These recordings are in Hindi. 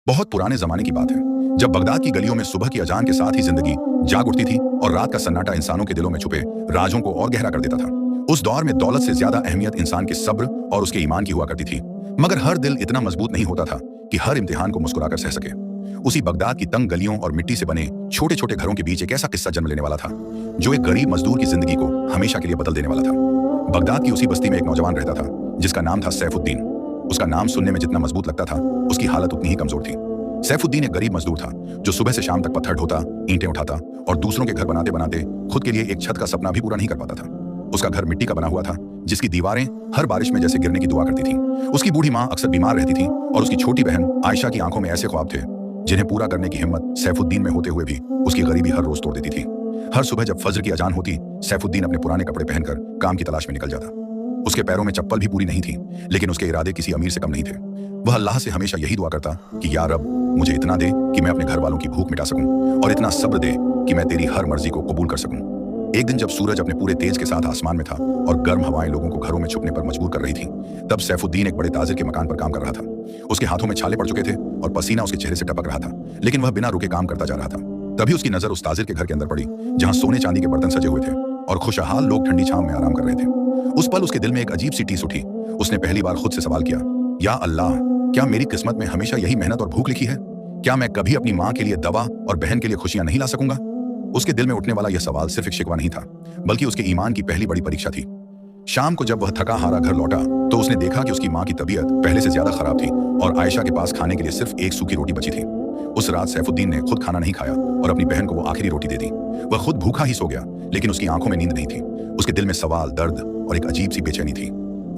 बहुत पुराने जमाने की बात है, जब बगदाद की गलियों में सुबह की अजान के साथ ही जिंदगी जाग उठती थी और रात का सन्नाटा इंसानों के दिलों में छुपे राजों को और गहरा कर देता था। उस दौर में दौलत से ज्यादा अहमियत इंसान के सब्र और उसके ईमान की हुआ करती थी। मगर हर दिल इतना मजबूत नहीं होता था कि हर इम्तिहान को मुस्कुराकर सह सके। उसी बगदाद की तंग गलियों और मिट्टी से बने छोटे छोटे घरों के बीच एक ऐसा किस्सा जन्म लेने वाला था जो एक गरीब मजदूर की जिंदगी को हमेशा के लिए बदल देने वाला था। बगदाद की उसी बस्ती में एक नौजवान रहता था जिसका नाम था सैफुद्दीन। उसका नाम सुनने में जितना मजबूत लगता था, उसकी हालत उतनी ही कमजोर थी। सैफुद्दीन एक गरीब मजदूर था जो सुबह से शाम तक पत्थर ढोता, ईंटें उठाता और दूसरों के घर बनाते बनाते खुद के लिए एक छत का सपना भी पूरा नहीं कर पाता था। उसका घर मिट्टी का बना हुआ था जिसकी दीवारें हर बारिश में जैसे गिरने की दुआ करती थीं। उसकी बूढ़ी माँ अक्सर बीमार रहती थी और उसकी छोटी बहन आयशा की आंखों में ऐसे ख्वाब थे जिन्हें पूरा करने की हिम्मत सैफुद्दीन में होते हुए भी उसकी गरीबी हर रोज तोड़ देती थी। हर सुबह जब फज्र की अजान होती, सैफुद्दीन अपने पुराने कपड़े पहनकर काम की तलाश में निकल जाता। उसके पैरों में चप्पल भी पूरी नहीं थी, लेकिन उसके इरादे किसी अमीर से कम नहीं थे। वह अल्लाह से हमेशा यही दुआ करता कि या रब, मुझे इतना दे कि मैं अपने घर वालों की भूख मिटा सकूं और इतना सब्र दे कि मैं तेरी हर मर्जी को कबूल कर सकूं। एक दिन जब सूरज अपने पूरे तेज के साथ आसमान में था और गर्म हवाएं लोगों को घरों में छुपने पर मजबूर कर रही थी, तब सैफुद्दीन एक बड़े ताजिर के मकान पर काम कर रहा था। उसके हाथों में छाले पड़ चुके थे और पसीना उसके चेहरे से टपक रहा था, लेकिन वह बिना रुके काम करता जा रहा था। तभी उसकी नजर उस ताजिर के घर के अंदर पड़ी जहां सोने चांदी के बर्तन सजे हुए थे और खुशहाल लोग ठंडी छांव में आराम कर रहे थे। उस पल उसके दिल में एक अजीब सी टीस उठी। उसने पहली बार खुद से सवाल किया, या अल्लाह, क्या मेरी किस्मत में हमेशा यही मेहनत और भूख लिखी है? क्या मैं कभी अपनी माँ के लिए दवा और बहन के लिए खुशियां नहीं ला सकूंगा? उसके दिल में उठने वाला यह सवाल सिर्फ एक शिकवा नहीं था, बल्कि उसके ईमान की पहली बड़ी परीक्षा थी। शाम को जब वह थका हारा घर लौटा तो उसने देखा कि उसकी माँ की तबीयत पहले से ज्यादा खराब थी और आयशा के पास खाने के लिए सिर्फ एक सूखी रोटी बची थी। उस रात सैफुद्दीन ने खुद खाना नहीं खाया और अपनी बहन को वो आखिरी रोटी दे दी। वह खुद भूखा ही सो गया, लेकिन उसकी आंखों में नींद नहीं थी। उसके दिल में सवाल, दर्द और एक अजीब सी बेचैनी थी।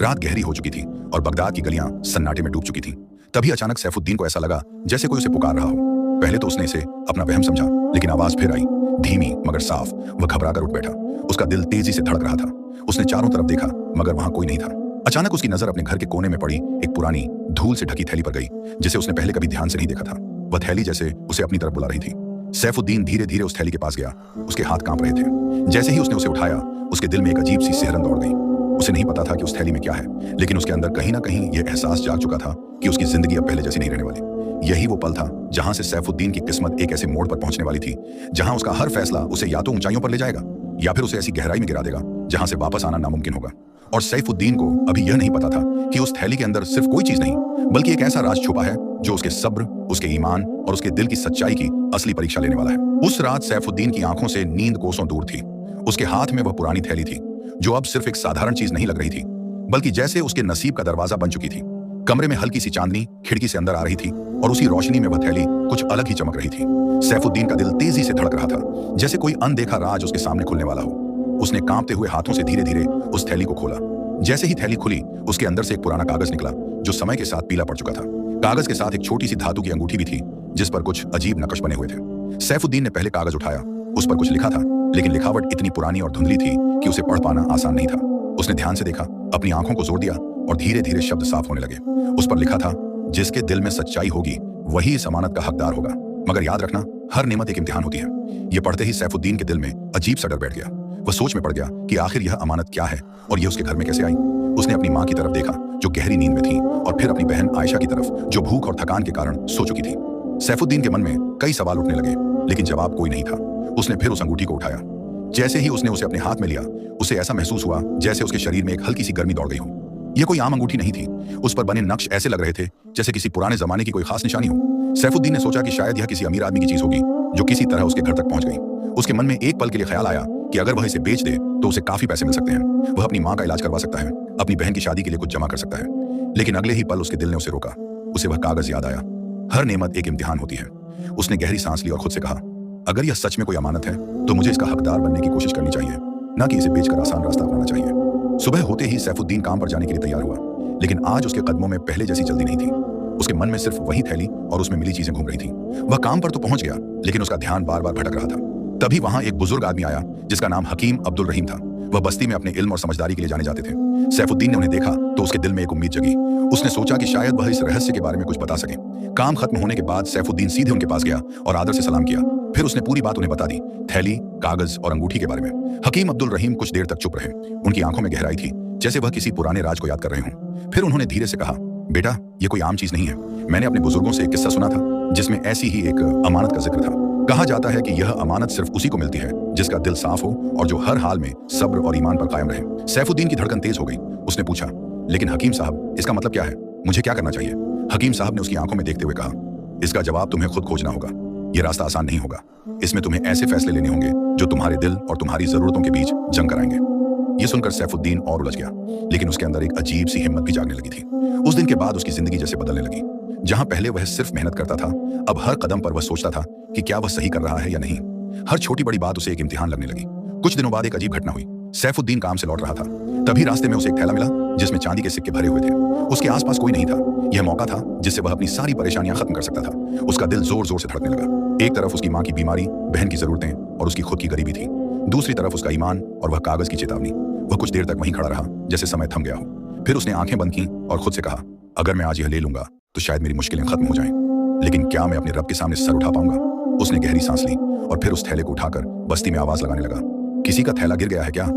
रात गहरी हो चुकी थी और बगदाद की गलियां सन्नाटे में डूब चुकी थीं। तभी अचानक सैफुद्दीन को ऐसा लगा जैसे कोई उसे पुकार रहा हो। पहले तो उसने इसे अपना वहम समझा, लेकिन आवाज फिर आई, धीमी मगर साफ। वह घबराकर उठ बैठा। उसका दिल तेजी से धड़क रहा था। उसने चारों तरफ देखा, मगर वहां कोई नहीं था। अचानक उसकी नजर अपने घर के कोने में पड़ी एक पुरानी धूल से ढकी थैली पर गई, जिसे उसने पहले कभी ध्यान से नहीं देखा था। वह थैली जैसे उसे अपनी तरफ बुला रही थी। सैफुद्दीन धीरे धीरे उस थैली के पास गया। उसके हाथ कांप रहे थे। जैसे ही उसने उसे उठाया, उसके दिल में एक अजीब सी सिहरन दौड़ गई। उसे नहीं पता था कि उस थैली में क्या है, लेकिन उसके अंदर कहीं ना कहीं यह एहसास जाग चुका था कि उसकी जिंदगी अब पहले जैसी नहीं रहने वाली। यही वो पल था जहां से सैफुद्दीन की किस्मत एक ऐसे मोड़ पर पहुंचने वाली थी जहां उसका हर फैसला उसे या तो ऊंचाइयों पर ले जाएगा या फिर उसे ऐसी गहराई में गिरा देगा जहां से वापस आना नामुमकिन होगा। और सैफुद्दीन को अभी यह नहीं पता था कि उस थैली के अंदर सिर्फ कोई चीज नहीं, बल्कि एक ऐसा राज छुपा है जो उसके सब्र, उसके ईमान और उसके दिल की सच्चाई की असली परीक्षा लेने वाला है। उस रात सैफुद्दीन की आंखों से नींद कोसों दूर थी। उसके हाथ में वह पुरानी थैली थी जो अब सिर्फ एक साधारण चीज नहीं लग रही थी, बल्कि जैसे उसके नसीब का दरवाजा बन चुकी थी। कमरे में हल्की सी चांदनी खिड़की से अंदर आ रही थी और उसी रोशनी में वह थैली कुछ अलग ही चमक रही थी। सैफुद्दीन का दिल तेजी से धड़क रहा था, जैसे कोई अनदेखा राज उसके सामने खुलने वाला हो। उसने कांपते हुए हाथों से धीरे धीरे उस थैली को खोला। जैसे ही थैली खुली, उसके अंदर से एक पुराना कागज निकला जो समय के साथ पीला पड़ चुका था। कागज के साथ एक छोटी सी धातु की अंगूठी भी थी जिस पर कुछ अजीब नक्श बने हुए थे। सैफुद्दीन ने पहले कागज उठाया। उस पर कुछ लिखा था, लेकिन लिखावट इतनी पुरानी और धुंधली थी कि उसे पढ़ पाना आसान नहीं था। उसने ध्यान से देखा, अपनी आंखों को जोर दिया और धीरे धीरे शब्द साफ होने लगे। उस पर लिखा था, जिसके दिल में सच्चाई होगी वही इस अमानत का हकदार होगा, मगर याद रखना, हर नेमत एक इम्तिहान होती है। यह पढ़ते ही सैफुद्दीन के दिल में अजीब सा डर बैठ गया। वह सोच में पड़ गया कि आखिर यह अमानत क्या है और यह उसके घर में कैसे आई। उसने अपनी माँ की तरफ देखा जो गहरी नींद में थी, और फिर अपनी बहन आयशा की तरफ जो भूख और थकान के कारण सो चुकी थी। सैफुद्दीन के मन में कई सवाल उठने लगे, लेकिन जवाब कोई नहीं था। उसने फिर उस अंगूठी को उठाया। जैसे ही उसने उसे अपने हाथ में लिया, उसे ऐसा महसूस हुआ जैसे उसके शरीर में एक हल्की सी गर्मी दौड़ गई हो। यह कोई आम अंगूठी नहीं थी। उस पर बने नक्श ऐसे लग रहे थे जैसे किसी पुराने जमाने की कोई खास निशानी हो। सैफुद्दीन ने सोचा कि शायद यह किसी अमीर आदमी की चीज होगी जो किसी तरह उसके घर तक पहुंच गई। उसके मन में एक पल के लिए ख्याल आया कि अगर वह इसे बेच दे तो उसे काफी पैसे मिल सकते हैं। वह अपनी माँ का इलाज करवा सकता है, अपनी बहन की शादी के लिए कुछ जमा कर सकता है। लेकिन अगले ही पल उसके दिल ने उसे रोका। उसे वह कागज याद आया। हर नेमत एक इम्तिहान होती है। उसने गहरी सांस ली और खुद से कहा, अगर यह सच में कोई अमानत है तो मुझे इसका हकदार बनने की कोशिश करनी चाहिए, न कि इसे बेचकर आसान रास्ता अपनाना चाहिए। सुबह होते ही सैफुद्दीन काम पर जाने के लिए तैयार हुआ, लेकिन आज उसके कदमों में पहले जैसी जल्दी नहीं थी। उसके मन में सिर्फ वही थैली और उसमें मिली चीजें घूम रही थीं। वह काम पर तो पहुंच गया, लेकिन उसका ध्यान बार बार भटक रहा था। तभी वहां एक बुजुर्ग आदमी आया जिसका नाम हकीम अब्दुल रहीम था। वह बस्ती में अपने इल्म और समझदारी के लिए जाने जाते थे। सैफुद्दीन ने उन्हें देखा तो उसके दिल में एक उम्मीद जगी। उसने सोचा कि शायद वह इस रहस्य के बारे में कुछ बता सके। काम खत्म होने के बाद सैफुद्दीन सीधे उनके पास गया और आदर से सलाम किया। फिर उसने पूरी बात उन्हें बता दी, थैली, कागज और अंगूठी के बारे में। हकीम अब्दुल रहीम कुछ देर तक चुप रहे। उनकी आंखों में गहराई थी, जैसे वह किसी पुराने राज को याद कर रहे हों। फिर उन्होंने धीरे से कहा, बेटा, ये कोई आम चीज नहीं है। मैंने अपने बुजुर्गों से एक किस्सा सुना था जिसमें ऐसी ही एक अमानत का जिक्र था। कहा जाता है कि यह अमानत सिर्फ उसी को मिलती है जिसका दिल साफ हो और जो हर हाल में सब्र और ईमान पर कायम रहे। सैफुद्दीन की धड़कन तेज हो गई। उसने पूछा, लेकिन हकीम साहब, इसका मतलब क्या है? मुझे क्या करना चाहिए? हकीम साहब ने उसकी आंखों में देखते हुए कहा, इसका जवाब तुम्हें खुद खोजना होगा। यह रास्ता आसान नहीं होगा। इसमें तुम्हें ऐसे फैसले लेने होंगे जो तुम्हारे दिल और तुम्हारी जरूरतों के बीच जंग कराएंगे। यह सुनकर सैफुद्दीन और उलझ गया, लेकिन उसके अंदर एक अजीब सी हिम्मत भी जागने लगी थी। उस दिन के बाद उसकी जिंदगी जैसे बदलने लगी। जहां पहले वह सिर्फ मेहनत करता था, अब हर कदम पर वह सोचता था कि क्या वह सही कर रहा है या नहीं। हर छोटी बड़ी बात उसे एक इम्तिहान लगने लगी। कुछ दिनों बाद एक अजीब घटना हुई। सैफुद्दीन काम से लौट रहा था, तभी रास्ते में उसे एक थैला मिला जिसमें चांदी के सिक्के भरे हुए थे। उसके आसपास कोई नहीं था। यह मौका था जिससे वह अपनी सारी परेशानियां खत्म कर सकता था। उसका दिल जोर जोर से धड़कने लगा। एक तरफ उसकी माँ की बीमारी, बहन की जरूरतें और उसकी खुद की गरीबी थी। दूसरी तरफ उसका ईमान और वह कागज की चेतावनी। वह कुछ देर तक वहीं खड़ा रहा, जैसे समय थम गया हो। फिर उसने आंखें बंद की और खुद से कहा, अगर मैं आज यह ले लूंगा तो शायद मेरी मुश्किलें खत्म हो जाएं, लेकिन क्या मैं अपने रब के सामने सर उठा पाऊंगा? उसने गहरी सांस ली और फिर उस थैले को उठाकर बस्ती में आवाज लगाने लगा, किसी का थैला गिर गया है क्या?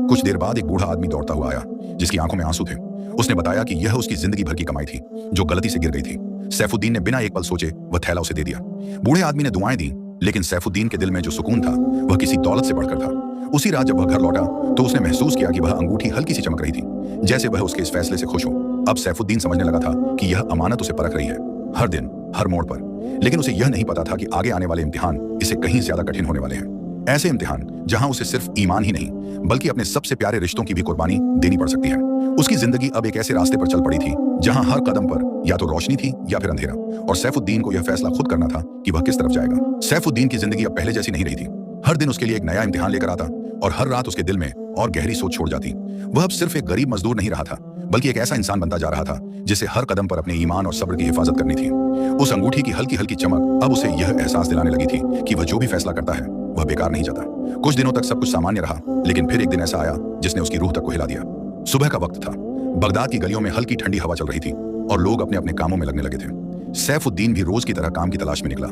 कुछ देर बाद एक बूढ़ा आदमी दौड़ता हुआ आया, जिसकी आंखों में आंसू थे। उसने बताया कि यह उसकी जिंदगी भर की कमाई थी जो गलती से गिर गई थी। सैफुद्दीन ने बिना एक पल सोचे वह थैला उसे दे दिया। बूढ़े आदमी ने दुआएं दी, लेकिन सैफुद्दीन के दिल में जो सुकून था वह किसी दौलत से बढ़कर था। उसी रात जब वह घर लौटा तो उसने महसूस किया कि वह अंगूठी हल्की सी चमक रही थी, जैसे वह उसके इस फैसले से खुश हो। अब सैफुद्दीन समझने लगा था कि यह अमानत उसे परख रही है, हर दिन, हर मोड़ पर। लेकिन उसे यह नहीं पता था कि आगे आने वाले इम्तिहान इससे कहीं ज्यादा कठिन होने वाले हैं। ऐसे इम्तिहान जहां उसे सिर्फ ईमान ही नहीं बल्कि अपने सबसे प्यारे रिश्तों की भी कुर्बानी देनी पड़ सकती है। उसकी जिंदगी अब एक ऐसे रास्ते पर चल पड़ी थी जहां हर कदम पर या तो रोशनी थी या फिर अंधेरा, और सैफुद्दीन को यह फैसला खुद करना था कि वह किस तरफ जाएगा। सैफुद्दीन की जिंदगी अब पहले जैसी नहीं रही थी। हर दिन उसके लिए एक नया इम्तिहान लेकर आता और हर रात उसके दिल में और गहरी सोच छोड़ जाती। वह अब सिर्फ एक गरीब मजदूर नहीं रहा था, बल्कि एक ऐसा इंसान बनता जा रहा था जिसे हर कदम पर अपने ईमान और सब्र की हिफाजत करनी थी। उस अंगूठी की हल्की हल्की चमक अब उसे यह एहसास दिलाने लगी थी कि वह जो भी फैसला करता है वह बेकार नहीं जाता। कुछ दिनों तक सब कुछ सामान्य रहा, लेकिन फिर एक दिन ऐसा आया जिसने उसकी रूह तक को हिला दिया। सुबह का वक्त था। बगदाद की गलियों में हल्की ठंडी हवा चल रही थी और लोग अपने अपने कामों में लगने लगे थे। सैफुद्दीन भी रोज की तरह काम की तलाश में निकला,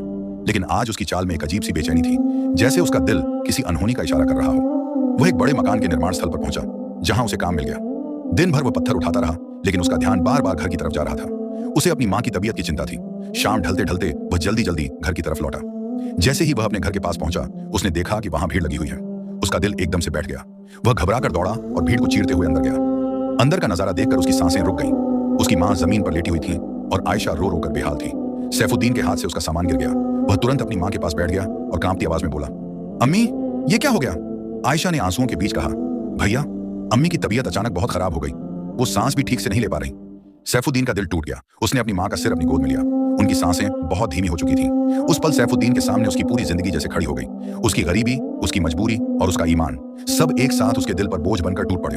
लेकिन आज उसकी चाल में एक अजीब सी बेचैनी थी, जैसे उसका दिल किसी अनहोनी का इशारा कर रहा हो। वह एक बड़े मकान के निर्माण स्थल पर पहुंचा, जहां उसे काम मिल गया। दिन भर वह पत्थर उठाता रहा, लेकिन उसका ध्यान बार बार घर की तरफ जा रहा था। उसे अपनी माँ की तबीयत की चिंता थी। शाम ढलते ढलते वह जल्दी जल्दी घर की तरफ लौटा। जैसे ही वह अपने घर के पास पहुंचा, उसने देखा कि वहां भीड़ लगी हुई है। उसका दिल एकदम से बैठ गया। वह घबराकर दौड़ा और भीड़ को चीरते हुए अंदर गया। अंदर का नजारा देखकर उसकी सांसें रुक गईं। उसकी माँ जमीन पर लेटी हुई थी और आयशा रो रो कर बेहाल थी। सैफुद्दीन के हाथ से उसका सामान गिर गया। वह तुरंत अपनी माँ के पास बैठ गया और कांपती आवाज में बोला, अम्मी, ये क्या हो गया? आयशा ने आंसुओं के बीच कहा, भैया, अम्मी की तबीयत अचानक बहुत खराब हो गई। वो सांस भी ठीक से नहीं ले पा रही। सैफुद्दीन का दिल टूट गया। उसने अपनी माँ का सिर अपनी गोद में लिया। उनकी सांसें बहुत धीमी हो चुकी थीं। उस पल सैफुद्दीन के सामने उसकी पूरी जिंदगी जैसे खड़ी हो गई। उसकी गरीबी, उसकी मजबूरी और उसका ईमान सब एक साथ उसके दिल पर बोझ बनकर टूट पड़े।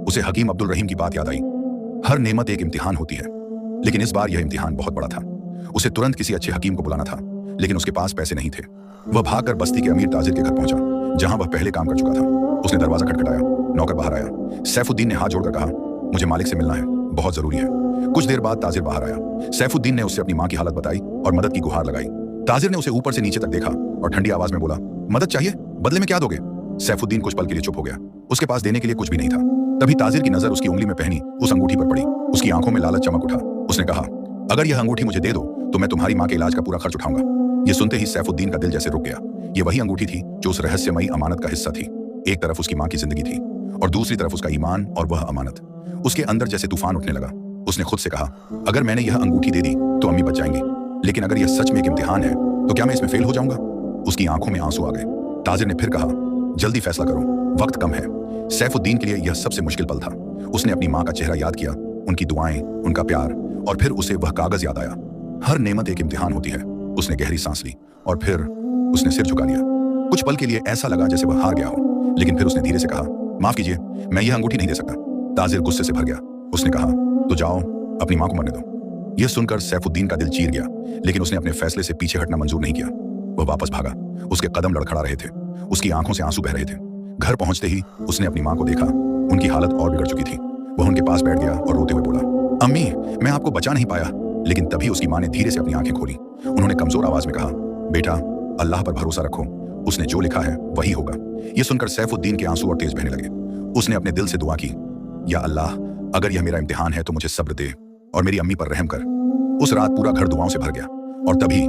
उसे हकीम अब्दुल रहीम की बात याद आई। हर नेमत एक इम्तिहान होती है, लेकिन इस बार यह इम्तिहान बहुत बड़ा था। उसे तुरंत किसी अच्छे हकीम को बुलाना था, लेकिन उसके पास पैसे नहीं थे। वह भागकर बस्ती के अमीर ताजिर के घर पहुंचा, जहां वह पहले काम कर चुका था। उसने दरवाजा खटखटाया। नौकर बाहर आया। सैफुद्दीन ने हाथ जोड़कर कहा, मुझे मालिक से मिलना है, बहुत जरूरी है। कुछ देर बाद ताजिर बाहर आया। सैफुद्दीन ने उससे अपनी माँ की हालत बताई और मदद की गुहार लगाई। ताजिर ने उसे ऊपर से नीचे तक देखा और ठंडी आवाज में बोला, मदद चाहिए? बदले में क्या दोगे? सैफुद्दीन कुछ पल के लिए चुप हो गया। उसके पास देने के लिए कुछ भी नहीं था। तभी ताजिर की नजर उसकी उंगली में पहनी उस अंगूठी पर पड़ी। उसकी आंखों में लालच चमक उठा। उसने कहा, अगर यह अंगूठी मुझे दे दो तो मैं तुम्हारी माँ के इलाज का पूरा खर्च उठाऊंगा। यह सुनते ही सैफुद्दीन का दिल जैसे रुक गया। यह वही अंगूठी थी जो उस रहस्यमयी अमानत का हिस्सा थी। एक तरफ उसकी माँ की जिंदगी थी और दूसरी तरफ उसका ईमान और वह अमानत। उसके अंदर जैसे तूफान उठने लगा। उसने खुद से कहा, अगर मैंने यह अंगूठी दे दी तो अम्मी बच जाएंगी, लेकिन अगर यह सच में एक इम्तिहान है तो क्या मैं इसमें फेल हो जाऊंगा? उसकी आंखों में आंसू आ गए। ताजिर ने फिर कहा, जल्दी फैसला करो, वक्त कम है। सैफुद्दीन के लिए यह सबसे मुश्किल पल था। उसने अपनी माँ का चेहरा याद किया, उनकी दुआएं, उनका प्यार, और फिर उसे वह कागज याद आया। हर नेमत एक इम्तिहान होती है। उसने गहरी सांस ली और फिर उसने सिर झुका लिया। कुछ पल के लिए ऐसा लगा जैसे वह हार गया हो, लेकिन फिर उसने धीरे से कहा, माफ कीजिए, मैं यह अंगूठी नहीं दे सकता। ताजिर गुस्से से भर गया। उसने कहा, तो जाओ, अपनी माँ को मरने दो। यह सुनकर सैफुद्दीन का दिल चीर गया, लेकिन उसने अपने फैसले से पीछे हटना मंजूर नहीं किया। वह वापस भागा। उसके कदम लड़खड़ा रहे थे। उसकी आंखों से आंसू बह रहे थे। घर पहुंचते ही उसने अपनी माँ को देखा। उनकी हालत और बिगड़ चुकी थी। वह उनके पास बैठ गया और रोते हुए बोला, अम्मी, मैं आपको बचा नहीं पाया। लेकिन तभी उसकी माँ ने धीरे से अपनी आंखें खोली। उन्होंने कमजोर आवाज में कहा, बेटा, अल्लाह पर भरोसा रखो, उसने जो लिखा है वही होगा। यह सुनकर सैफुद्दीन के आंसू और तेज बहने लगे। उसने अपने दिल से दुआ की, या अल्लाह, अगर यह मेरा इम्तिहान है तो मुझे सब्र दे और मेरी अम्मी पर रहम कर। उस रात पूरा घर दुआओं से भर गया और तभी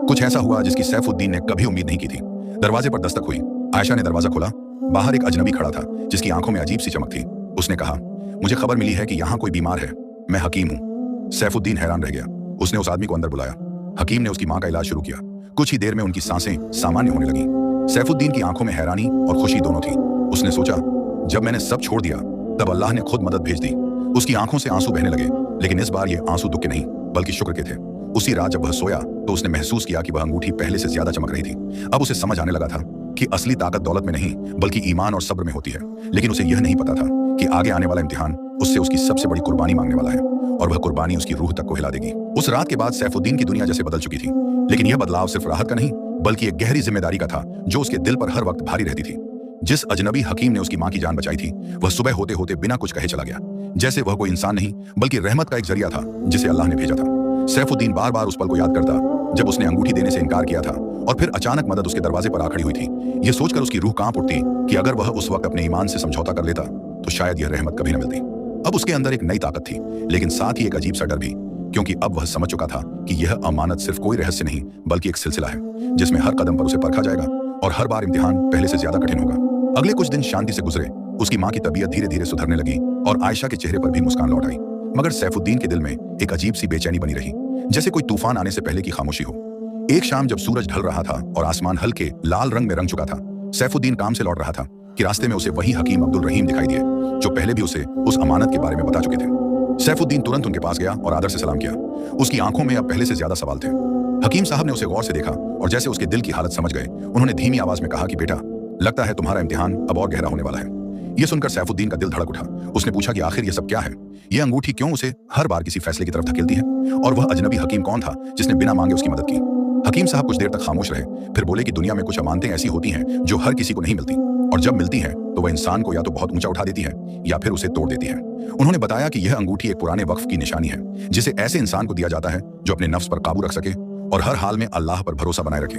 कुछ ऐसा हुआ जिसकी सैफुद्दीन ने कभी उम्मीद नहीं की थी। दरवाजे पर दस्तक हुई। आयशा ने दरवाजा खोला। बाहर एक अजनबी खड़ा था जिसकी आंखों में अजीब सी चमक थी। उसने कहा, मुझे खबर मिली है कि यहाँ कोई बीमार है, मैं हकीम हूँ। सैफुद्दीन हैरान रह गया। उसने उस आदमी को अंदर बुलाया। हकीम ने उसकी माँ का इलाज शुरू किया। कुछ ही देर में उनकी सांसें सामान्य होने लगी। सैफुद्दीन की आंखों में हैरानी और खुशी दोनों थी। उसने सोचा, जब मैंने सब छोड़ दिया तब अल्लाह ने खुद मदद भेज दी। उसकी आंखों से आंसू बहने लगे, लेकिन इस बार ये आंसू दुख के नहीं बल्कि शुक्र के थे। उसी रात जब वह सोया तो उसने महसूस किया कि वह अंगूठी पहले से ज्यादा चमक रही थी। अब उसे समझ आने लगा था कि असली ताकत दौलत में नहीं बल्कि ईमान और सब्र में होती है। लेकिन उसे यह नहीं पता था कि आगे आने वाला इम्तिहान उससे उसकी सबसे बड़ी कुर्बानी मांगने वाला है और वह कुर्बानी उसकी रूह तक को हिला देगी। उस रात के बाद सैफुद्दीन की दुनिया जैसे बदल चुकी थी, लेकिन यह बदलाव सिर्फ राहत का नहीं बल्कि एक गहरी जिम्मेदारी का था जो उसके दिल पर हर वक्त भारी रहती थी। जिस अजनबी हकीम ने उसकी मां की जान बचाई थी, वह सुबह होते होते बिना कुछ कहे चला गया, जैसे वह कोई इंसान नहीं बल्कि रहमत का एक जरिया था जिसे अल्लाह ने भेजा था। सैफुद्दीन बार बार उस पल को याद करता जब उसने अंगूठी देने से इनकार किया था और फिर अचानक मदद उसके दरवाजे पर आ खड़ी हुई थी। यह सोचकर उसकी रूह कांप उठती कि अगर वह उस वक्त अपने ईमान से समझौता कर लेता तो शायद यह रहमत कभी न मिलती। अब उसके अंदर एक नई ताकत थी, लेकिन साथ ही एक अजीब सा डर भी, क्योंकि अब वह समझ चुका था कि यह अमानत सिर्फ कोई रहस्य नहीं बल्कि एक सिलसिला है जिसमें हर कदम पर उसे परखा जाएगा और हर बार इम्तिहान पहले से ज्यादा कठिन होगा। अगले कुछ दिन शांति से गुजरे। उसकी मां की तबीयत धीरे धीरे सुधरने लगी और आयशा के चेहरे पर भी मुस्कान लौट आई। मगर सैफुद्दीन के दिल में एक अजीब सी बेचैनी बनी रही, जैसे कोई तूफान आने से पहले की खामोशी हो। एक शाम जब सूरज ढल रहा था और आसमान हल्के लाल रंग में रंग चुका था, सैफुद्दीन काम से लौट रहा था कि रास्ते में उसे वही हकीम अब्दुल रहीम दिखाई दिए जो पहले भी उसे उस अमानत के बारे में बता चुके थे। सैफुद्दीन तुरंत उनके पास गया और आदर से सलाम किया। उसकी आंखों में अब पहले से ज्यादा सवाल थे। हकीम साहब ने उसे गौर से देखा और जैसे उसके दिल की हालत समझ गए, उन्होंने धीमी आवाज में कहा कि बेटा, लगता है तुम्हारा इम्तिहान अब और गहरा होने वाला है। यह सुनकर सैफुद्दीन का दिल धड़क उठा। उसने पूछा कि आखिर यह सब क्या है? यह अंगूठी क्यों उसे हर बार किसी फैसले की तरफ धकेलती है? और वह अजनबी हकीम कौन था जिसने बिना मांगे उसकी मदद की? हकीम साहब कुछ देर तक खामोश रहे, फिर बोले कि दुनिया में कुछ अमानतें ऐसी होती हैं जो हर किसी को नहीं मिलती, और जब मिलती हैं तो वह इंसान को या तो बहुत ऊंचा उठा देती है या फिर उसे तोड़ देती है। उन्होंने बताया कि यह अंगूठी एक पुराने वक्फ की निशानी है जिसे ऐसे इंसान को दिया जाता है जो अपने नफ्स पर काबू रख सके और हर हाल में अल्लाह पर भरोसा बनाए रखे।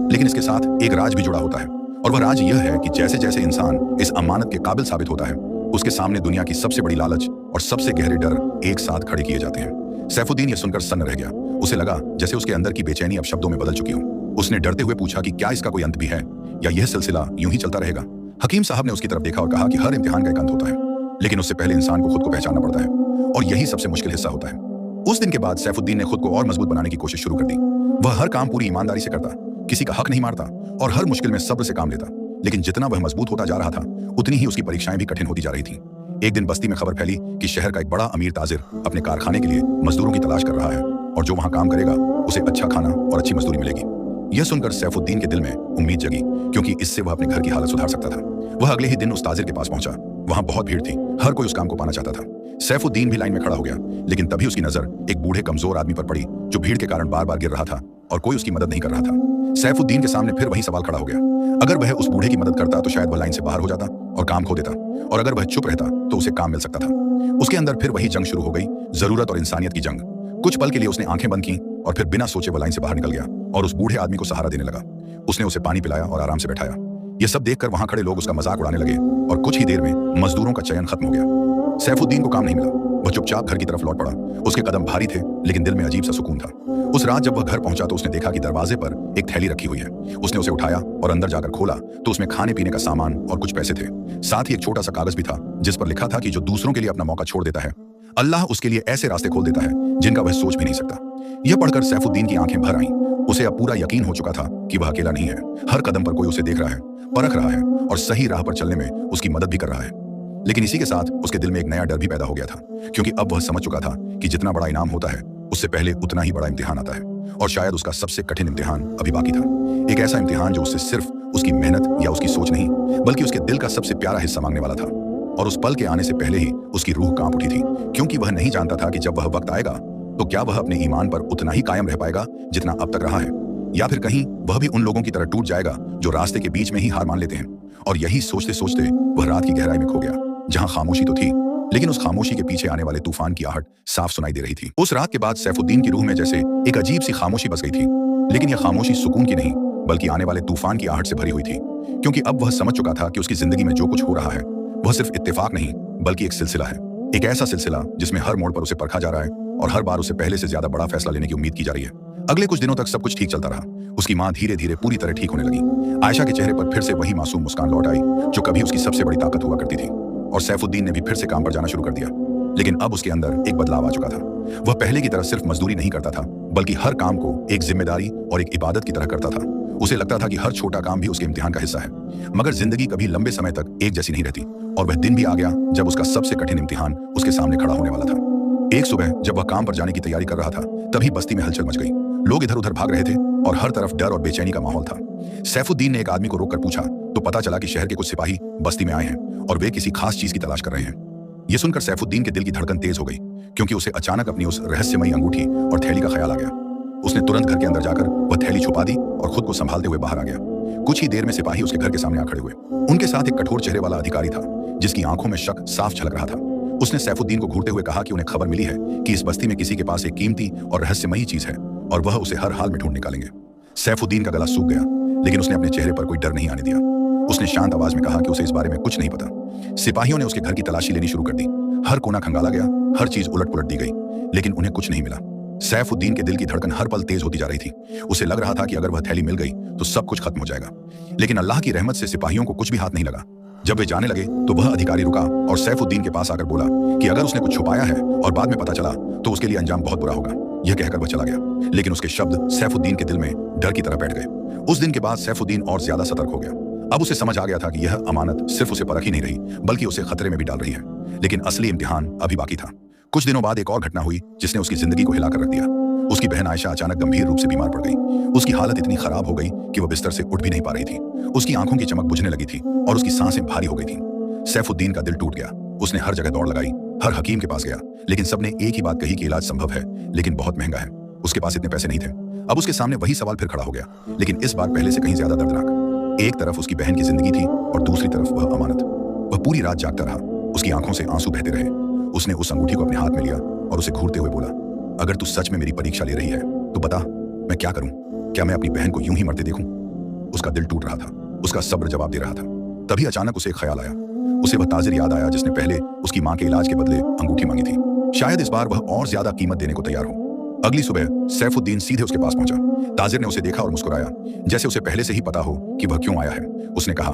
लेकिन इसके साथ एक राज भी जुड़ा होता है, और वह राज यह है कि जैसे जैसे इंसान इस अमानत के काबिल साबित होता है, उसके सामने दुनिया की सबसे बड़ी लालच और सबसे गहरे डर एक साथ खड़े किए जाते हैं। सैफुद्दीन यह सुनकर सन्न रह गया। उसे लगा जैसे उसके अंदर की बेचैनी अब शब्दों में बदल चुकी हो। उसने डरते हुए पूछा कि क्या इसका कोई अंत भी है या यह सिलसिला यूं ही चलता रहेगा? हकीम साहब ने उसकी तरफ देखा और कहा कि हर इम्तिहान का एक अंत होता है, लेकिन उससे पहले इंसान को खुद को पहचानना पड़ता है, और यही सबसे मुश्किल हिस्सा होता है। उस दिन के बाद सैफुद्दीन ने खुद को और मजबूत बनाने की कोशिश शुरू कर दी। वह हर काम पूरी ईमानदारी से करता, किसी का हक नहीं मारता और हर मुश्किल में सब्र से काम लेता। लेकिन जितना वह मजबूत होता जा रहा था, उतनी ही उसकी परीक्षाएं भी कठिन होती जा रही थी। एक दिन बस्ती में खबर फैली कि शहर का एक बड़ा अमीर ताजिर अपने कारखाने के लिए मजदूरों की तलाश कर रहा है, और जो वहां काम करेगा उसे अच्छा खाना और अच्छी मजदूरी मिलेगी। यह सुनकर सैफुद्दीन के दिल में उम्मीद जगी, क्योंकि इससे वह अपने घर की हालत सुधार सकता था। वह अगले ही दिन उस ताजिर के पास पहुंचा। वहां बहुत भीड़ थी, हर कोई उस काम को पाना चाहता था। सैफुद्दीन भी लाइन में खड़ा हो गया, लेकिन तभी उसकी नजर एक बूढ़े कमजोर आदमी पर पड़ी जो भीड़ के कारण बार बार गिर रहा था और कोई उसकी मदद नहीं कर रहा था। सैफुद्दीन के सामने फिर वही सवाल खड़ा हो गया। अगर वह उस बूढ़े की मदद करता तो शायद वह लाइन से बाहर हो जाता और काम खो देता, और अगर वह चुप रहता तो उसे काम मिल सकता था। उसके अंदर फिर वही जंग शुरू हो गई, जरूरत और इंसानियत की जंग। कुछ पल के लिए उसने आंखें बंद की और फिर बिना सोचे वह लाइन से बाहर निकल गया और उस बूढ़े आदमी को सहारा देने लगा। उसने उसे पानी पिलाया और आराम से बैठाया। यह सब देखकर वहां खड़े लोग उसका मजाक उड़ाने लगे और कुछ ही देर में मजदूरों का चयन खत्म हो गया। सैफुद्दीन को काम नहीं मिला। वह चुपचाप घर की तरफ लौट पड़ा। उसके कदम भारी थे, लेकिन दिल में अजीब सा सुकून था। उस रात जब वह घर पहुंचा तो उसने देखा कि दरवाजे पर एक थैली रखी हुई है। उसने उसे उठाया और अंदर जाकर खोला तो उसमें खाने पीने का सामान और कुछ पैसे थे। साथ ही एक छोटा सा कागज भी था जिस पर लिखा था कि जो दूसरों के लिए अपना मौका छोड़ देता है, अल्लाह उसके लिए ऐसे रास्ते खोल देता है जिनका वह सोच भी नहीं सकता। यह पढ़कर सैफुद्दीन की आंखें भर आईं। उसे अब पूरा यकीन हो चुका था कि वह अकेला नहीं है। हर कदम पर कोई उसे देख रहा है, परख रहा है और सही राह पर चलने में उसकी मदद भी कर रहा है। लेकिन इसी के साथ उसके दिल में एक नया डर भी पैदा हो गया था, क्योंकि अब वह समझ चुका था कि जितना बड़ा इनाम होता है उससे पहले उतना ही बड़ा इम्तिहान आता है, और शायद उसका सबसे कठिन इम्तिहान अभी बाकी था। एक ऐसा इम्तिहान जो उससे सिर्फ उसकी मेहनत या उसकी सोच नहीं बल्कि उसके दिल का सबसे प्यारा हिस्सा मांगने वाला था। और उस पल के आने से पहले ही उसकी रूह कांप उठी थी, क्योंकि वह नहीं जानता था कि जब वह वक्त आएगा तो क्या वह अपने ईमान पर उतना ही कायम रह पाएगा जितना अब तक रहा है, या फिर कहीं वह भी उन लोगों की तरह टूट जाएगा जो रास्ते के बीच में ही हार मान लेते हैं। और यही सोचते सोचते वह रात की गहराई में खो गया, जहां खामोशी तो थी, लेकिन उस खामोशी के पीछे आने वाले तूफान की आहट साफ सुनाई दे रही थी। उस रात के बाद सैफुद्दीन की रूह में जैसे एक अजीब सी खामोशी बस गई थी, लेकिन यह खामोशी सुकून की नहीं बल्कि आने वाले तूफान की आहट से भरी हुई थी, क्योंकि अब वह समझ चुका था कि उसकी जिंदगी में जो कुछ हो रहा है वह सिर्फ इत्तेफाक नहीं बल्कि एक सिलसिला है। एक ऐसा सिलसिला जिसमें हर मोड़ पर उसे परखा जा रहा है और हर बार उसे पहले से ज्यादा बड़ा फैसला लेने की उम्मीद की जा रही है। अगले कुछ दिनों तक सब कुछ ठीक चलता रहा। उसकी माँ धीरे धीरे पूरी तरह ठीक होने लगी। आयशा के चेहरे पर फिर से वही मासूम मुस्कान लौट आई जो कभी उसकी सबसे बड़ी ताकत हुआ करती थी। और सैफुद्दीन ने भी फिर से काम पर जाना शुरू कर दिया। लेकिन अब उसके अंदर एक बदलाव आ चुका था। वह पहले की तरह सिर्फ मजदूरी नहीं करता था, बल्कि हर काम को एक जिम्मेदारी और एक इबादत की तरह करता था। उसे लगता था कि हर छोटा काम भी उसके इम्तिहान का हिस्सा है। मगर जिंदगी कभी लंबे समय तक एक जैसी नहीं रहती, और वह दिन भी आ गया जब उसका सबसे कठिन इम्तिहान उसके सामने खड़ा होने वाला था। एक सुबह जब वह काम पर जाने की तैयारी कर रहा था, तभी बस्ती में हलचल मच गई। लोग इधर उधर भाग रहे थे और हर तरफ डर और बेचैनी का माहौल था। सैफुद्दीन ने एक आदमी को रोककर पूछा तो पता चला कि शहर के कुछ सिपाही बस्ती में आए हैं और वे किसी खास चीज की तलाश कर रहे हैं। यह सुनकर सैफुद्दीन के दिल की धड़कन तेज हो गई, क्योंकि उसे अचानक अपनी उस रहस्यमयी अंगूठी और थैली का ख्याल आ गया। उसने तुरंत घर के अंदर जाकर वह थैली छुपा दी और खुद को संभालते हुए बाहर आ गया। कुछ ही देर में सिपाही उसके घर के सामने आ खड़े हुए। उनके साथ एक कठोर चेहरे वाला अधिकारी था, जिसकी आंखों में शक साफ झलक रहा था। उसने सैफुद्दीन को घूरते हुए कहा कि उन्हें खबर मिली है कि इस बस्ती में किसी के पास एक कीमती और रहस्यमयी चीज है और वह उसे हर हाल में ढूंढ निकालेंगे। सैफुद्दीन का गला सूख गया, लेकिन उसने अपने चेहरे पर कोई डर नहीं आने दिया। उसने शांत आवाज में कहा कि उसे इस बारे में कुछ नहीं पता। सिपाहियों ने उसके घर की तलाशी लेनी शुरू कर दी। हर कोना खंगाला गया, हर चीज उलट पुलट दी गई, लेकिन उन्हें कुछ नहीं मिला। सैफुद्दीन के दिल की धड़कन हर पल तेज होती जा रही थी। उसे लग रहा था कि अगर वह थैली मिल गई तो सब कुछ खत्म हो जाएगा। लेकिन अल्लाह की रहमत से सिपाहियों को कुछ भी हाथ नहीं लगा। जब वे जाने लगे तो वह अधिकारी रुका और सैफुद्दीन के पास आकर बोला कि अगर उसने कुछ छुपाया है और बाद में पता चला तो उसके लिए अंजाम बहुत बुरा होगा। यह कहकर वह चला गया, लेकिन उसके शब्द सैफुद्दीन के दिल में डर की तरह बैठ गए। उस दिन के बाद सैफुद्दीन और ज्यादा सतर्क हो गया। अब उसे समझ आ गया था कि यह अमानत सिर्फ उसे परख ही नहीं रही, बल्कि उसे खतरे में भी डाल रही है। लेकिन असली इम्तिहान अभी बाकी था। कुछ दिनों बाद एक और घटना हुई जिसने उसकी जिंदगी को हिलाकर रख दिया। उसकी बहन आयशा अचानक गंभीर रूप से बीमार पड़ गई। उसकी हालत इतनी खराब हो गई कि वह बिस्तर से उठ भी नहीं पा रही थी। उसकी आंखों की चमक बुझने लगी थी और उसकी सांसें भारी हो गई थीं। सैफुद्दीन का दिल टूट गया। उसने हर जगह दौड़ लगाई, हर हकीम के पास गया, लेकिन सबने एक ही बात कही कि इलाज संभव है, लेकिन बहुत महंगा है। उसके पास इतने पैसे नहीं थे। अब उसके सामने वही सवाल फिर खड़ा हो गया, लेकिन इस बार पहले से कहीं ज्यादा दर्दनाक। एक तरफ उसकी बहन की जिंदगी थी और दूसरी तरफ वह अमानत। वह पूरी रात जागता रहा। उसकी आंखों से आंसू बहते रहे। उसने उस अंगूठी को अपने हाथ में लिया और उसे घूरते हुए बोला, अगर तू सच में मेरी परीक्षा ले रही है तो बता, मैं क्या करूं? क्या मैं अपनी बहन को यूं ही मरते देखूं? उसका दिल टूट रहा था। उसका सब्र जवाब दे रहा था। तभी अचानक उसे एक ख्याल आया। उसे वह ताजिर याद आया जिसने पहले उसकी मां के इलाज के बदले अंगूठी मांगी थी। शायद इस बार वह और ज्यादा कीमत देने को तैयार हो। अगली सुबह सैफुद्दीन सीधे उसके पास पहुंचा। ताजिर ने उसे देखा और मुस्कुराया, जैसे उसे पहले से ही पता हो कि वह क्यों आया है। उसने कहा,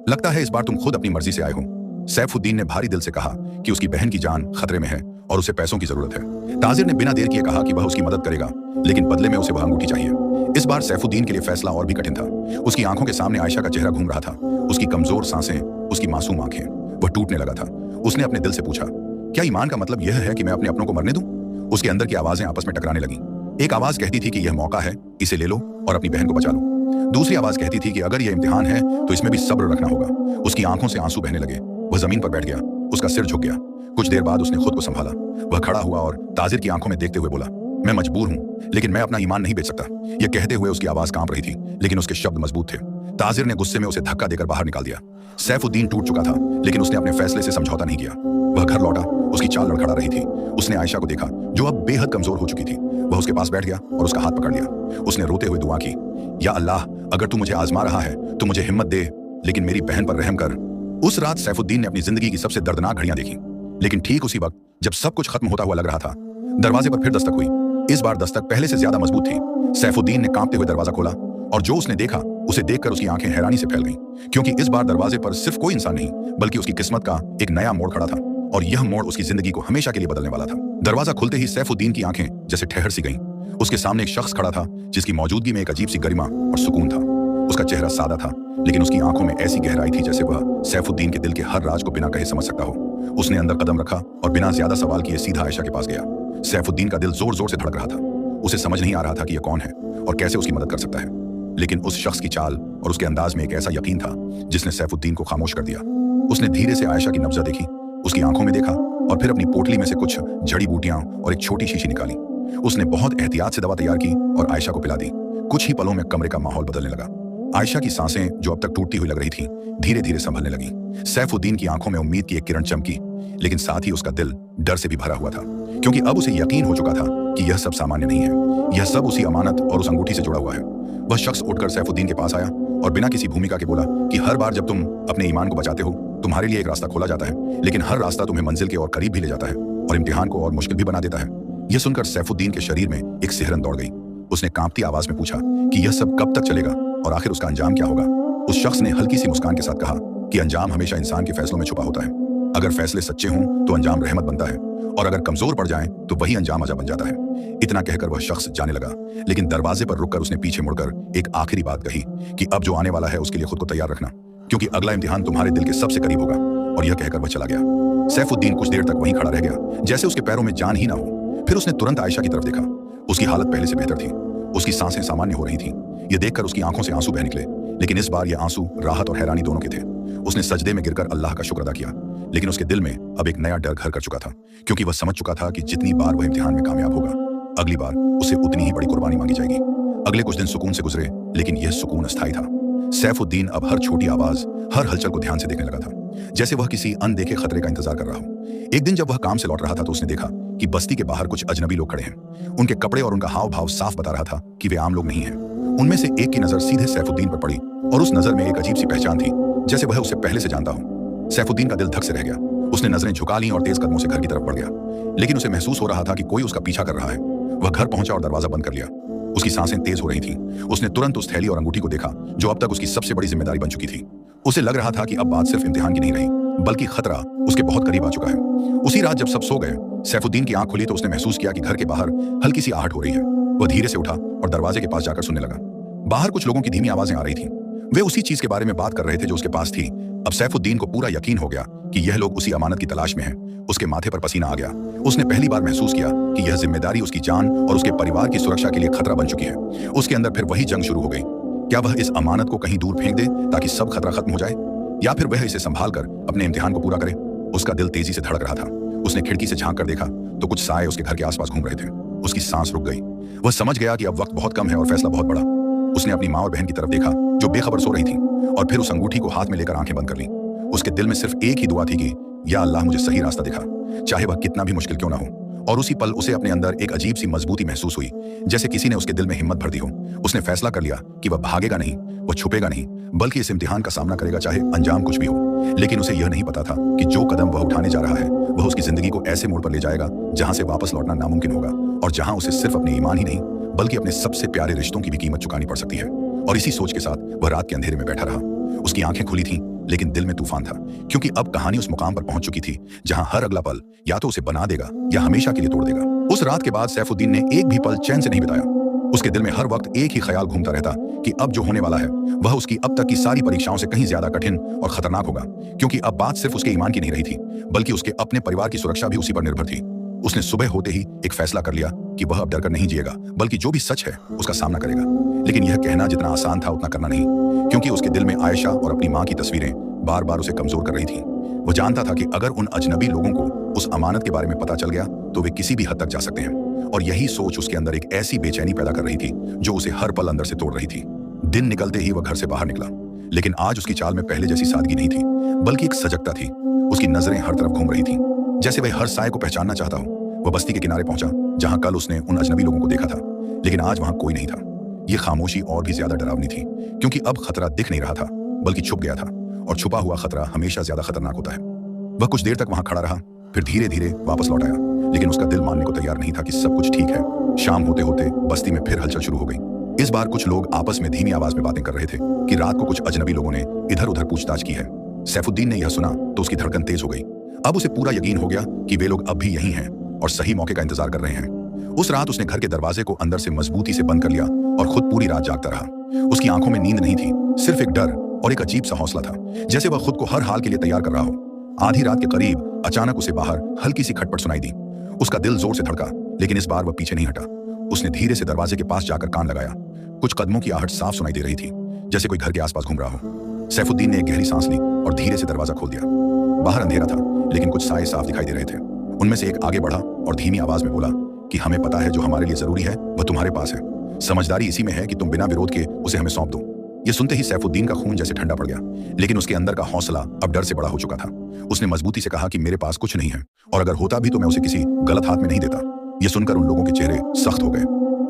लगता है इस बार तुम खुद अपनी मर्जी से आए हो। सैफुद्दीन ने भारी दिल से कहा कि उसकी बहन की जान खतरे में है और उसे पैसों की जरूरत है। ताजिर ने बिना देर किए कहा कि वह उसकी मदद करेगा, लेकिन बदले में उसे वह अंगूठी चाहिए। इस बार सैफुद्दीन के लिए फैसला और भी कठिन था। उसकी आंखों के सामने आयशा का चेहरा घूम रहा था। उसकी कमजोर सांसें, उसकी मासूम आंखें, वह टूटने लगा था। उसने अपने दिल से पूछा, क्या ईमान का मतलब यह है कि मैं अपने अपनों को मरने दूं? उसके अंदर की आवाजें आपस में टकराने लगी। एक आवाज कहती थी कि यह मौका है, इसे ले लो और अपनी बहन को बचा लो। दूसरी आवाज कहती थी कि अगर यह इम्तिहान है तो इसमें भी सब्र रखना होगा। उसकी आंखों से आंसू बहने लगे। वह जमीन पर बैठ गया। उसका सिर झुक गया। कुछ देर बाद उसने खुद को संभाला। वह खड़ा हुआ और ताजिर की आंखों में देखते हुए बोला, मैं मजबूर हूं, लेकिन मैं अपना ईमान नहीं बेच सकता। यह कहते हुए उसकी आवाज कांप रही थी, लेकिन उसके शब्द मजबूत थे। ताजिर ने गुस्से में उसे धक्का देकर बाहर निकाल दिया। सैफुद्दीन टूट चुका था, लेकिन उसने अपने फैसले से समझौता नहीं किया। वह घर लौटा। उसकी चाल लड़खड़ा रही थी। उसने आयशा को देखा, जो अब बेहद कमजोर हो चुकी थी। वह उसके पास बैठ गया और उसका हाथ पकड़ लिया। उसने रोते हुए दुआ की, या अल्लाह, अगर तू मुझे आजमा रहा है तो मुझे हिम्मत दे, लेकिन मेरी बहन पर रहम कर। उस रात सैफुद्दीन ने अपनी जिंदगी की सबसे दर्दनाक घड़ियां देखी। लेकिन ठीक उसी वक्त जब सब कुछ खत्म होता हुआ लग रहा था, दरवाजे पर फिर दस्तक हुई। इस बार दस्तक पहले से ज्यादा मजबूत थी। सैफुद्दीन ने कांपते हुए दरवाजा खोला और जो उसने देखा उसे देखकर उसकी आंखें हैरानी से फैल गईं, क्योंकि इस बार दरवाजे पर सिर्फ कोई इंसान नहीं, बल्कि उसकी किस्मत का एक नया मोड़ खड़ा था। और यह मोड़ उसकी जिंदगी को हमेशा के लिए बदलने वाला था। दरवाजा खुलते ही सैफुद्दीन की आंखें जैसे ठहर सी गईं। उसके सामने एक शख्स खड़ा था जिसकी मौजूदगी में एक अजीब सी गरिमा और सुकून था। उसका चेहरा सादा था, लेकिन उसकी आंखों में ऐसी गहराई थी जैसे वह सैफुद्दीन के दिल के हर राज को बिना कहे समझ सकता हो। उसने अंदर कदम रखा और बिना ज्यादा सवाल किए सीधा आयशा के पास गया। सैफुद्दीन का दिल जोर जोर से धड़क रहा था। उसे समझ नहीं आ रहा था कि यह कौन है और कैसे उसकी मदद कर सकता है, लेकिन उस शख्स की चाल और उसके अंदाज में एक ऐसा यकीन था जिसने सैफुद्दीन को खामोश कर दिया। उसने धीरे से आयशा की नब्ज़ देखी, उसकी आंखों में देखा और फिर अपनी पोटली में से कुछ जड़ी बूटियां और एक छोटी शीशी निकाली। उसने बहुत एहतियात से दवा तैयार की और आयशा को पिला दी। कुछ ही पलों में कमरे का माहौल बदलने लगा। आयशा की सांसें, जो अब तक टूटती हुई लग रही थीं, धीरे धीरे संभलने लगी। सैफुद्दीन की आंखों में उम्मीद की एक किरण चमकी, लेकिन साथ ही उसका दिल डर से भी भरा हुआ था, क्योंकि अब उसे यकीन हो चुका था कि यह सब सामान्य नहीं है। यह सब उसी अमानत और उस अंगूठी से जुड़ा हुआ है। वह शख्स उठकर सैफुद्दीन के पास आया और बिना किसी भूमिका के बोला कि हर बार जब तुम अपने ईमान को बचाते हो, तुम्हारे लिए एक रास्ता खोला जाता है, लेकिन हर रास्ता तुम्हें मंजिल के और करीब भी ले जाता है और इम्तिहान को और मुश्किल भी बना देता है। यह सुनकर सैफुद्दीन के शरीर में एक सिहरन दौड़ गई। उसने कांपती आवाज में पूछा कि यह सब कब तक चलेगा और आखिर उसका अंजाम क्या होगा। उस शख्स ने हल्की सी मुस्कान के साथ कहा कि अंजाम हमेशा इंसान के फैसलों में छुपा होता है। अगर फैसले सच्चे हों तो अंजाम रहमत बनता है, और अगर कमजोर पड़ जाएं तो वही अंजाम अजा बन जाता है। इतना कहकर वह शख्स जाने लगा, लेकिन दरवाजे पर रुककर उसने पीछे मुड़कर एक आखिरी बात कही कि अब जो आने वाला है उसके लिए खुद को तैयार रखना, क्योंकि अगला इम्तिहान तुम्हारे दिल के सबसे करीब होगा। और यह कहकर वह चला गया। सैफुद्दीन कुछ देर तक वहीं खड़ा रह गया, जैसे उसके पैरों में जान ही ना हो। फिर उसने तुरंत आयशा की तरफ देखा। उसकी हालत पहले से बेहतर थी, उसकी सांसें सामान्य हो रही थीं। यह देखकर उसकी आंखों से आंसू बह निकले, लेकिन इस बार यह आंसू राहत और हैरानी दोनों के थे। उसने सजदे में गिरकर अल्लाह का शुक्र अदा किया, लेकिन उसके दिल में अब एक नया डर घर कर चुका था, क्योंकि वह समझ चुका था कि जितनी बार वह इम्तिहान में कामयाब होगा, अगली बार उसे उतनी ही बड़ी कुर्बानी मांगी जाएगी। अगले कुछ दिन सुकून से गुजरे, लेकिन यह सुकून अस्थायी था। सैफुद्दीन अब हर छोटी आवाज, हर हलचल को ध्यान से देखने लगा था, जैसे वह किसी अनदेखे खतरे का इंतजार कर रहा हो। एक दिन जब वह काम से लौट रहा था तो उसने देखा कि बस्ती के बाहर कुछ अजनबी लोग खड़े हैं। उनके कपड़े और उनका हाव भाव साफ बता रहा था कि वे आम लोग नहीं हैं। उनमें से एक की नजर सीधे सैफुद्दीन पर पड़ी, और उस नजर में एक अजीब सी पहचान थी, जैसे वह उसे पहले से जानता हो। सैफुद्दीन का दिल धक से रह गया। उसने नजरें झुका लीं और तेज कदमों से घर की तरफ बढ़ गया, लेकिन उसे महसूस हो रहा था कि कोई उसका पीछा कर रहा है। वह घर पहुंचा और दरवाजा बंद कर लिया। उसकी सांसें तेज हो रही थीं। उसने तुरंत उस थैली और अंगूठी को देखा, जो अब तक उसकी सबसे बड़ी जिम्मेदारी बन चुकी थी। उसे लग रहा था कि अब बात सिर्फ इम्तिहान की नहीं रही, बल्कि खतरा उसके बहुत करीब आ चुका है। उसी रात जब सब सो गए, सैफुद्दीन की आंख खुली तो उसने महसूस किया कि घर के बाहर हल्की सी आहट हो रही है। वह धीरे से उठा और दरवाजे के पास जाकर सुनने लगा। बाहर कुछ लोगों की धीमी आवाजें आ रही थीं। वे उसी चीज के बारे में बात कर रहे थे जो उसके पास थी। अब सैफुद्दीन को पूरा यकीन हो गया कि यह लोग उसी अमानत की तलाश में हैं। उसके माथे पर पसीना आ गया। उसने पहली बार महसूस किया कि यह जिम्मेदारी उसकी जान और उसके परिवार की सुरक्षा के लिए खतरा बन चुकी है। उसके अंदर फिर वही जंग शुरू हो गई। क्या वह इस अमानत को कहीं दूर फेंक दे ताकि सब खतरा खत्म हो जाए, या फिर वह इसे संभाल कर अपने इम्तिहान को पूरा करे। उसका दिल तेजी से धड़क रहा था। उसने खिड़की से झांक कर देखा तो कुछ साए उसके घर के आसपास घूम रहे थे। उसकी सांस रुक गई। वह समझ गया कि अब वक्त बहुत कम है और फैसला बहुत बड़ा। उसने अपनी माँ और बहन की तरफ देखा, जो बेखबर सो रही थी, और फिर उस अंगूठी को हाथ में लेकर आंखें बंद कर ली। उसके दिल में सिर्फ एक ही दुआ थी कि या अल्लाह मुझे सही रास्ता दिखा, चाहे वह कितना भी मुश्किल क्यों ना हो। और उसी पल उसे अपने अंदर एक अजीब सी मजबूती महसूस हुई, जैसे किसी ने उसके दिल में हिम्मत भर दी हो। उसने फैसला कर लिया कि वह भागेगा नहीं, वह छुपेगा नहीं, बल्कि इस इम्तिहान का सामना करेगा, चाहे अंजाम कुछ भी हो। लेकिन उसे यह नहीं पता था कि जो कदम वह उठाने जा रहा है वह उसकी जिंदगी को ऐसे मोड़ पर ले जाएगा जहां से वापस लौटना नामुमकिन होगा, और जहां उसे सिर्फ अपने ईमान ही नहीं बल्कि अपने सबसे प्यारे रिश्तों की भी कीमत चुकानी पड़ सकती है। और इसी सोच के साथ वह रात के अंधेरे में बैठा रहा। उसकी आंखें खुली थीं, लेकिन दिल में तूफान था, क्योंकि अब कहानी उस मुकाम पर पहुंच चुकी थी जहां हर अगला पल या तो उसे बना देगा या हमेशा के लिए तोड़ देगा। उस रात के बाद सैफुद्दीन ने एक भी पल चैन से नहीं बिताया। उसके दिल में हर वक्त एक ही ख्याल घूमता रहता कि अब जो होने वाला है वह उसकी अब तक की सारी परीक्षाओं से कहीं ज्यादा कठिन और खतरनाक होगा, क्योंकि अब बात सिर्फ उसके ईमान की नहीं रही थी, बल्कि उसके अपने परिवार की सुरक्षा भी उसी पर निर्भर थी। उसने सुबह होते ही एक फैसला कर लिया कि वह अब डरकर नहीं जिएगा, बल्कि जो भी सच है उसका सामना करेगा। लेकिन यह कहना जितना आसान था उतना करना नहीं, क्योंकि उसके दिल में आयशा और अपनी माँ की तस्वीरें बार बार उसे कमजोर कर रही थीं। वो जानता था कि अगर उन अजनबी लोगों को उस अमानत के बारे में पता चल गया तो वे किसी भी हद तक जा सकते हैं। और यही सोच उसके अंदर एक ऐसी बेचैनी पैदा कर रही थी जो उसे हर पल अंदर से तोड़ रही थी। दिन निकलते ही वह घर से बाहर निकला, लेकिन आज उसकी चाल में पहले जैसी सादगी नहीं थी, बल्कि एक सजगता थी। उसकी नजरें हर तरफ घूम रही थीं, जैसे वह हर साए को पहचानना चाहता हो। वह बस्ती के किनारे पहुंचा, जहां कल उसने उन अजनबी लोगों को देखा था, लेकिन आज वहां कोई नहीं था। यह खामोशी और भी ज्यादा डरावनी थी, क्योंकि अब खतरा दिख नहीं रहा था, बल्कि छुप गया था, और छुपा हुआ खतरा हमेशा ज्यादा खतरनाक होता है। वह कुछ देर तक वहां खड़ा रहा, फिर धीरे धीरे वापस लौट आया, लेकिन उसका दिल मानने को तैयार नहीं था कि सब कुछ ठीक है। शाम होते होते बस्ती में फिर हलचल शुरू हो गई। इस बार कुछ लोग आपस में धीमी आवाज में बातें कर रहे थे कि रात को कुछ अजनबी लोगों ने इधर उधर पूछताछ की है। सैफुद्दीन ने यह सुना तो उसकी धड़कन तेज हो गई। अब उसे पूरा यकीन हो गया कि वे लोग अब भी यहीं हैं और सही मौके का इंतजार कर रहे हैं। उस रात उसने घर के दरवाजे को अंदर से मजबूती से बंद कर लिया और खुद पूरी रात जागता रहा। उसकी आंखों में नींद नहीं थी, सिर्फ एक डर और एक अजीब सा हौसला था, जैसे वह खुद को हर हाल के लिए तैयार कर रहा हो। आधी रात के करीब अचानक उसे बाहर हल्की सी खटपट सुनाई दी। उसका दिल जोर से धड़का, लेकिन इस बार वह पीछे नहीं हटा। उसने धीरे से दरवाजे के पास जाकर कान लगाया। कुछ कदमों की आहट साफ सुनाई दे रही थी, जैसे कोई घर के आसपास घूम रहा हो। सैफुद्दीन ने एक गहरी सांस ली और धीरे से दरवाजा खोल दिया। बाहर अंधेरा था, लेकिन कुछ साए साफ दिखाई दे रहे थे। उनमें से एक आगे बढ़ा और धीमी आवाज में बोला कि हमें पता है जो हमारे लिए जरूरी है वह तुम्हारे पास है। समझदारी इसी में है कि तुम बिना विरोध के उसे हमें सौंप दो। यह सुनते ही सैफुद्दीन का खून जैसे ठंडा पड़ गया, लेकिन उसके अंदर का हौसला अब डर से बड़ा हो चुका था। उसने मजबूती से कहा कि मेरे पास कुछ नहीं है, और अगर होता भी तो मैं उसे किसी गलत हाथ में नहीं देता। यह सुनकर उन लोगों के चेहरे सख्त हो गए।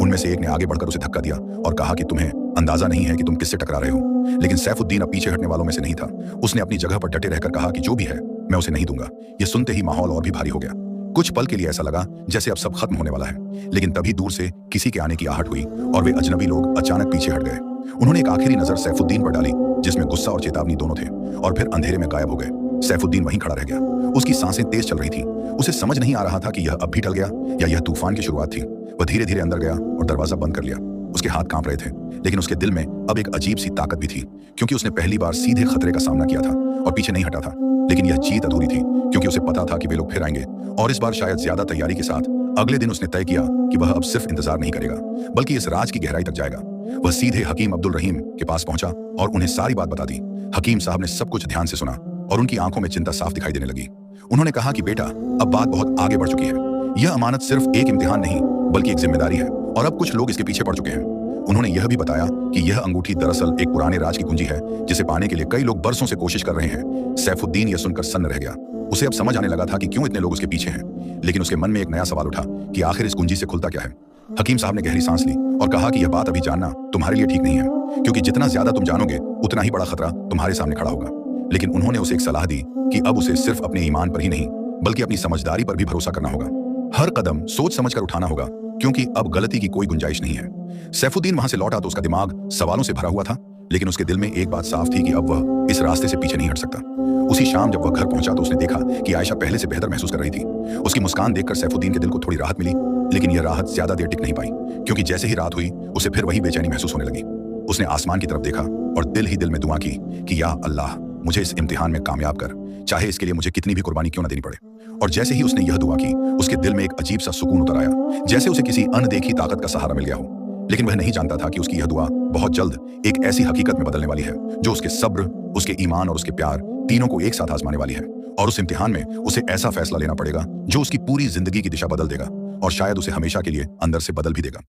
उनमें से एक ने आगे बढ़कर उसे धक्का दिया और कहा कि तुम्हें अंदाजा नहीं है कि तुम किससे टकरा रहे हो। लेकिन सैफुद्दीन अब पीछे हटने वालों में से नहीं था। उसने अपनी जगह पर डटे रहकर कहा कि जो भी है मैं उसे नहीं दूंगा। यह सुनते ही माहौल और भी भारी हो गया, कुछ पल के लिए ऐसा लगा जैसे अब सब खत्म होने वाला है, लेकिन तभी दूर से किसी के आने की आहट हुई और वे अजनबी लोग अचानक पीछे हट गए। उन्होंने एक आखिरी नजर सैफुद्दीन पर डाली, जिसमें गुस्सा और चेतावनी दोनों थे, और फिर अंधेरे में गायब हो गए। सैफुद्दीन वहीं खड़ा रह गया। उसकी सांसें तेज चल रही थीं। उसे समझ नहीं आ रहा था कि यह अब भी टल गया या यह तूफान की शुरुआत थी। वह धीरे धीरे अंदर गया और दरवाजा बंद कर लिया। उसके हाथ कांप रहे थे, लेकिन उसके दिल में अब एक अजीब सी ताकत भी थी, क्योंकि उसने पहली बार सीधे खतरे का सामना किया था और पीछे नहीं हटा था। लेकिन यह जीत अधूरी थी, क्योंकि उसे पता था कि वे लोग फिर आएंगे, और इस बार शायद ज्यादा तैयारी के साथ। अगले दिन उसने तय किया कि वह अब सिर्फ इंतजार नहीं करेगा, बल्कि इस राज की गहराई तक जाएगा। वह सीधे हकीम अब्दुल रहीम के पास पहुंचा और उन्हें सारी बात बता दी। हकीम साहब ने सब कुछ ध्यान से सुना और उनकी आंखों में चिंता साफ दिखाई देने लगी। उन्होंने कहा कि बेटा, अब बात बहुत आगे बढ़ चुकी है। यह अमानत सिर्फ एक इम्तिहान नहीं, बल्कि एक जिम्मेदारी है, और अब कुछ लोग इसके पीछे पड़ चुके हैं। उन्होंने यह भी बताया कि यह अंगूठी दरअसल एक पुराने राज की कुंजी है, जिसे पाने के लिए कई लोग बरसों से कोशिश कर रहे हैं। सैफुद्दीन यह सुनकर सन्न रह गया। उसे अब समझ आने लगा था कि क्यों इतने लोग उसके पीछे हैं, लेकिन उसके मन में एक नया सवाल उठा कि आखिर इस कुंजी से खुलता क्या है। हकीम साहब ने गहरी सांस ली और कहा कि यह बात अभी जानना तुम्हारे लिए ठीक नहीं है, क्योंकि जितना ज्यादा तुम जानोगे उतना ही बड़ा खतरा तुम्हारे सामने खड़ा होगा। लेकिन उन्होंने उसे एक सलाह दी कि अब उसे सिर्फ अपने ईमान पर ही नहीं, बल्कि अपनी समझदारी पर भी भरोसा करना होगा। हर कदम सोच समझकर उठाना होगा, क्योंकि अब गलती की कोई गुंजाइश नहीं है। सैफुद्दीन वहां से लौटा तो उसका दिमाग सवालों से भरा हुआ था, लेकिन उसके दिल में एक बात साफ थी कि अब वह इस रास्ते से पीछे नहीं हट सकता। उसी शाम जब वह घर पहुंचा तो उसने देखा कि आयशा पहले से बेहतर महसूस कर रही थी। उसकी मुस्कान देखकर सैफुद्दीन के दिल को थोड़ी राहत मिली, लेकिन यह राहत ज्यादा देर टिक नहीं पाई, क्योंकि जैसे ही रात हुई उसे फिर वही बेचैनी महसूस होने लगी। उसने आसमान की तरफ देखा और दिल ही दिल में दुआ की कि या अल्लाह, मुझे इस इम्तिहान में कामयाब कर, चाहे इसके लिए मुझे कितनी भी कुर्बानी क्यों न देनी पड़े। और जैसे ही उसने यह दुआ की, उसके दिल में एक अजीब सा सुकून उतर आया, जैसे उसे किसी अनदेखी ताकत का सहारा मिल गया हो। लेकिन वह नहीं जानता था कि उसकी यह दुआ बहुत जल्द एक ऐसी हकीकत में बदलने वाली है, जो उसके सब्र, उसके ईमान और उसके प्यार तीनों को एक साथ आजमाने वाली है। और उस इम्तिहान में उसे ऐसा फैसला लेना पड़ेगा जो उसकी पूरी जिंदगी की दिशा बदल देगा, और शायद उसे हमेशा के लिए अंदर से बदल भी देगा।